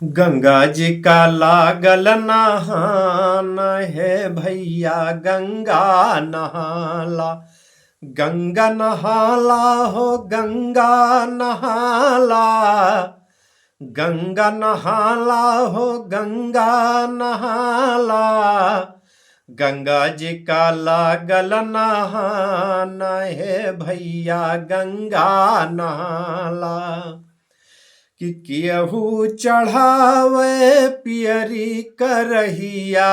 गंगा जी का लागल नहान है भैया गंगा नहाला। गंगा नहाला हो गंगा नहाला। गंगा नहाला हो गंगा नहाला। गंगा जी का लागल नहान है भैया गंगा नहाला। कि केहू चढ़ावे पियरी करहिया।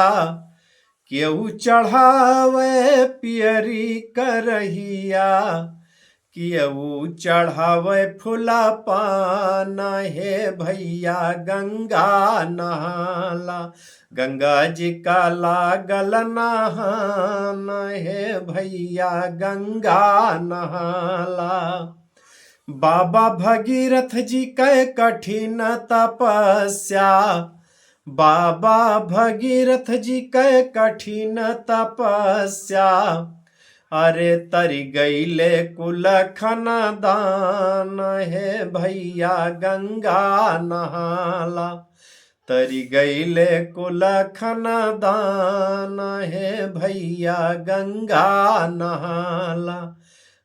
केहू चढ़ावे पियरी करहिया। केहू चढ़ावे फूला पान हे भैया गंगा नहाला। गंगा जी का लागल नहान हे भैया गंगा नहाला। बाबा भगीरथ जी कै कठिन तपस्या। बाबा भगीरथ जी कै कठिन तपस्या। अरे तरि गईले कुल खानदान हे भैया गंगा नहाला। तरि गईले कुल खानदान हे भैया गंगा नहाला।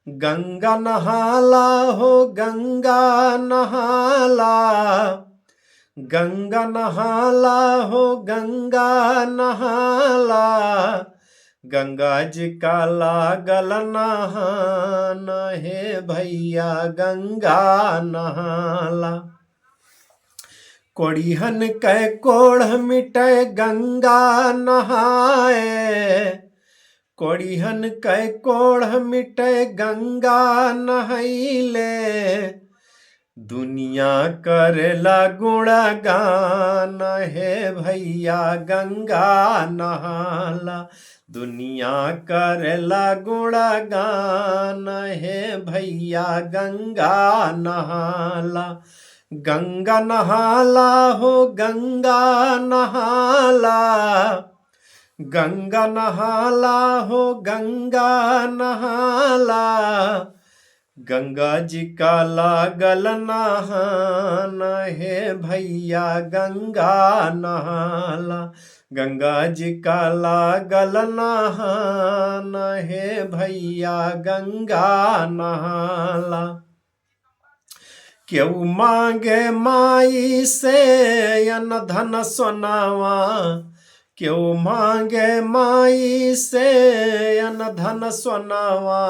गंगा नहाला हो गंगा नहाला। गंगा नहाला हो गंगा नहाला। गंगा जी का लागल नहान हे भैया गंगा नहाला। कोड़िहन कै कोढ़ मिटे गंगा नहाए। कोड़िहन कै कोढ़ मिटे गंगा नहैले। दुनिया करेला गुणगान हे भैया गंगा नहाला। दुनिया करेला गुणगान हे भैया गंगा नहाला। गंगा नहाला हो गंगा नहाला। गंगा नहाला हो गंगा नहाला। गंगा जी का लागल नहान हे भैया गंगा नहाला। गंगा जी का लागल नहान हे भैया गंगा नहाला। केहू मांगे माई से अन धन सोनावा। केहू मांगे माई से अन धन सोनावा।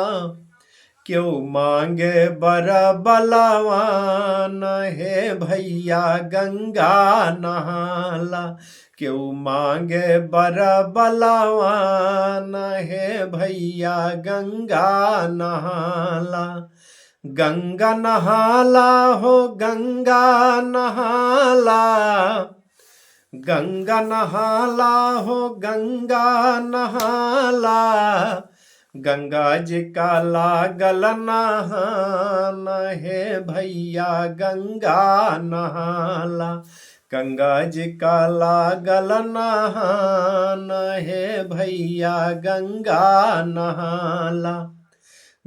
केहू मांगे बर बलवान हे भैया गंगा नहाला। केहू मांगे बर बलवान हे भैया गंगा नहाला। गंगा नहाला हो गंगा नहाला। गंगा नहाला हो गंगा नहाला। गंगा जी का लागल नहान हे भैया गंगा नहाला। गंगा जी का लागल नहान हे भैया गंगा नहाला।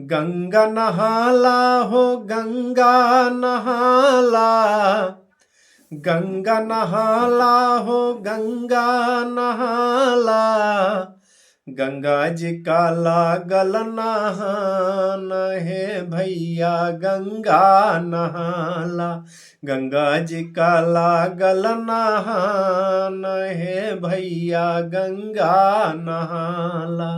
गंगा नहाला हो गंगा नहाला। गंगा नहाला हो गंगा नहाला। गंगा जी का लागल नहान हे भैया गंगा नहाला। गंगा जी का लागल नहान हे भैया गंगा नहाला।